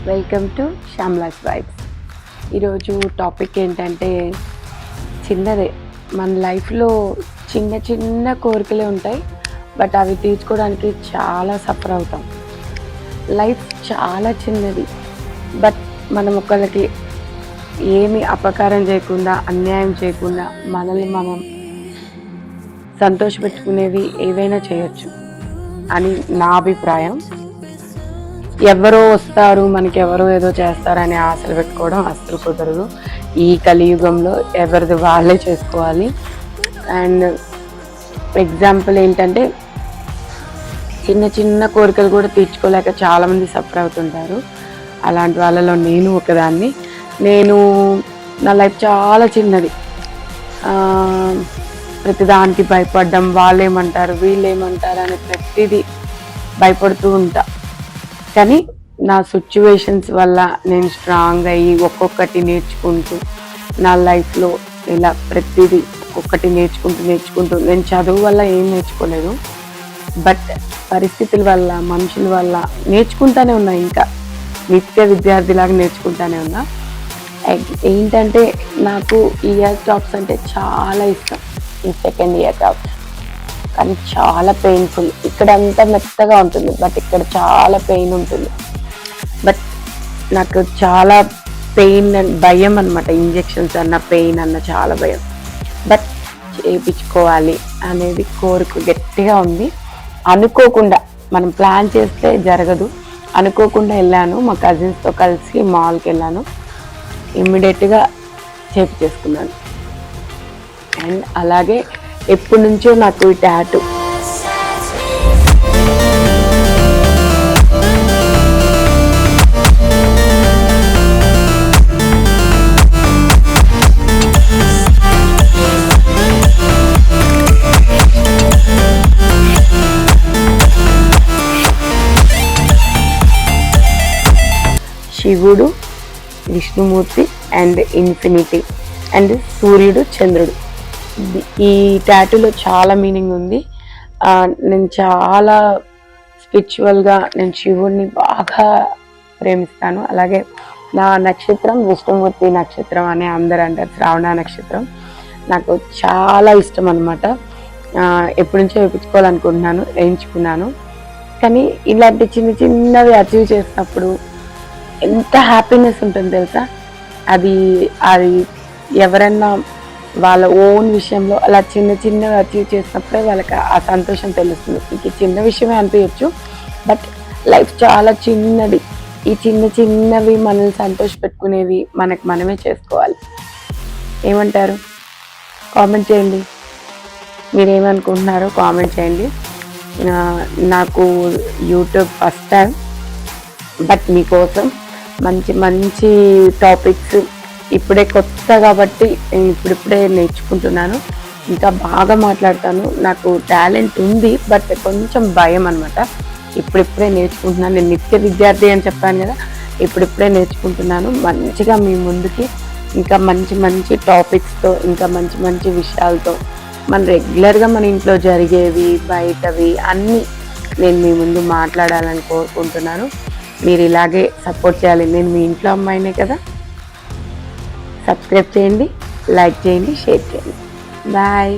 Welcome to Shyamla's vibes. ఈరోజు topic ఏంటంటే చిన్నదే, మన లైఫ్లో చిన్న చిన్న కోరికలే ఉంటాయి, బట్ అవి తీర్చుకోవడానికి చాలా సఫర్ అవుతాం. లైఫ్ చాలా చిన్నది, బట్ మనం ఒకరికి ఏమి అపకారం చేయకుండా, అన్యాయం చేయకుండా మనల్ని మనం సంతోషపెట్టుకునేవి ఏవైనా చేయొచ్చు అని నా అభిప్రాయం. ఎవరో వస్తారు, మనకి ఎవరో ఏదో చేస్తారని ఆశలు పెట్టుకోవడం అస్సలు కుదరదు. ఈ కలియుగంలో ఎవరిది వాళ్ళే చేసుకోవాలి. అండ్ ఎగ్జాంపుల్ ఏంటంటే, చిన్న చిన్న కోరికలు కూడా తీర్చుకోలేక చాలామంది సఫర్ అవుతుంటారు. అలాంటి వాళ్ళలో నేను ఒకదాన్ని. నా లైఫ్ చాలా చిన్నది. ప్రతిదానికి భయపడ్డం, వాళ్ళు ఏమంటారు వీళ్ళు ఏమంటారు అని ప్రతిదీ భయపడుతూ ఉంటా. కానీ నా సిచ్యువేషన్స్ వల్ల నేను స్ట్రాంగ్ అయ్యి ఒక్కొక్కటి నేర్చుకుంటూ నా లైఫ్లో ఇలా ప్రతిదీ ఒక్కొక్కటి నేర్చుకుంటూ నేను చదువు వల్ల ఏం నేర్చుకోలేదు, బట్ పరిస్థితుల వల్ల, మనుషుల వల్ల నేర్చుకుంటానే ఉన్నా. ఇంకా నిత్య విద్యార్థిలాగా నేర్చుకుంటానే ఉన్నా. ఏంటంటే, నాకు ఇయర్ టాప్స్ అంటే చాలా ఇష్టం. ఈ సెకండ్ ఇయర్ టాప్స్ కానీ చాలా పెయిన్ఫుల్. ఇక్కడ అంతా మెత్తగా ఉంటుంది, బట్ ఇక్కడ చాలా పెయిన్ ఉంటుంది. బట్ నాకు చాలా పెయిన్ అండ్ భయం అనమాట. ఇంజెక్షన్స్ అన్న, పెయిన్ అన్న చాలా భయం. బట్ చేయించుకోవాలి అనేది కోరిక గట్టిగా ఉంది. అనుకోకుండా, మనం ప్లాన్ చేస్తే జరగదు. అనుకోకుండా వెళ్ళాను, మా కజిన్స్తో కలిసి మాల్కి వెళ్ళాను. ఇమ్మీడియట్గా చేయించేసుకున్నాను. అండ్ అలాగే ఎప్పటి నుంచో నాకు ఈ టాటూ శివుడు, విష్ణుమూర్తి అండ్ ఇన్ఫినిటీ అండ్ సూర్యుడు, చంద్రుడు. ఈ టాటూలో చాలా మీనింగ్ ఉంది. నేను చాలా స్పిరిచువల్గా నేను శివుడిని బాగా ప్రేమిస్తాను. అలాగే నా నక్షత్రం విష్ణుమూర్తి నక్షత్రం అని అందరు అంటారు, శ్రావణ నక్షత్రం. నాకు చాలా ఇష్టం అనమాట. ఎప్పటి నుంచో వేయించుకోవాలనుకుంటున్నాను, వేయించుకున్నాను. కానీ ఇలాంటి చిన్న చిన్నవి అచీవ్ చేసినప్పుడు ఎంత హ్యాపీనెస్ ఉంటుంది తెలుసా. అది ఎవరన్నా వాళ్ళ ఓన్ విషయంలో అలా చిన్న చిన్నవి అచీవ్ చేసినప్పుడే వాళ్ళకి ఆ సంతోషం తెలుస్తుంది. ఇంక చిన్న విషయమే అనిపించచ్చు, బట్ లైఫ్ చాలా చిన్నది. ఈ చిన్న చిన్నవి మనల్ని సంతోష పెట్టుకునేవి మనకు మనమే చేసుకోవాలి. ఏమంటారు? కామెంట్ చేయండి. మీరేమనుకుంటున్నారో కామెంట్ చేయండి. నాకు యూట్యూబ్ ఫస్ట్ టైం, బట్ మీకోసం మంచి మంచి టాపిక్స్ ఇప్పుడే కొత్త కాబట్టి నేను ఇప్పుడిప్పుడే నేర్చుకుంటున్నాను. ఇంకా బాగా మాట్లాడతాను. నాకు టాలెంట్ ఉంది, బట్ కొంచెం భయం అనమాట. ఇప్పుడిప్పుడే నేర్చుకుంటున్నాను. నేను నిత్య విద్యార్థి అని చెప్పాను కదా, ఇప్పుడిప్పుడే నేర్చుకుంటున్నాను. మంచిగా మీ ముందుకి ఇంకా మంచి మంచి టాపిక్స్తో, ఇంకా మంచి మంచి విషయాలతో, మన రెగ్యులర్గా మన ఇంట్లో జరిగేవి, బయటవి అన్నీ నేను మీ ముందు మాట్లాడాలని కోరుకుంటున్నాను. మీరు ఇలాగే సపోర్ట్ చేయాలి. నేను మీ ఇంట్లో అమ్మాయినే కదా. సబ్స్క్రైబ్ చేయండి, లైక్ చేయండి, షేర్ చేయండి. బాయ్.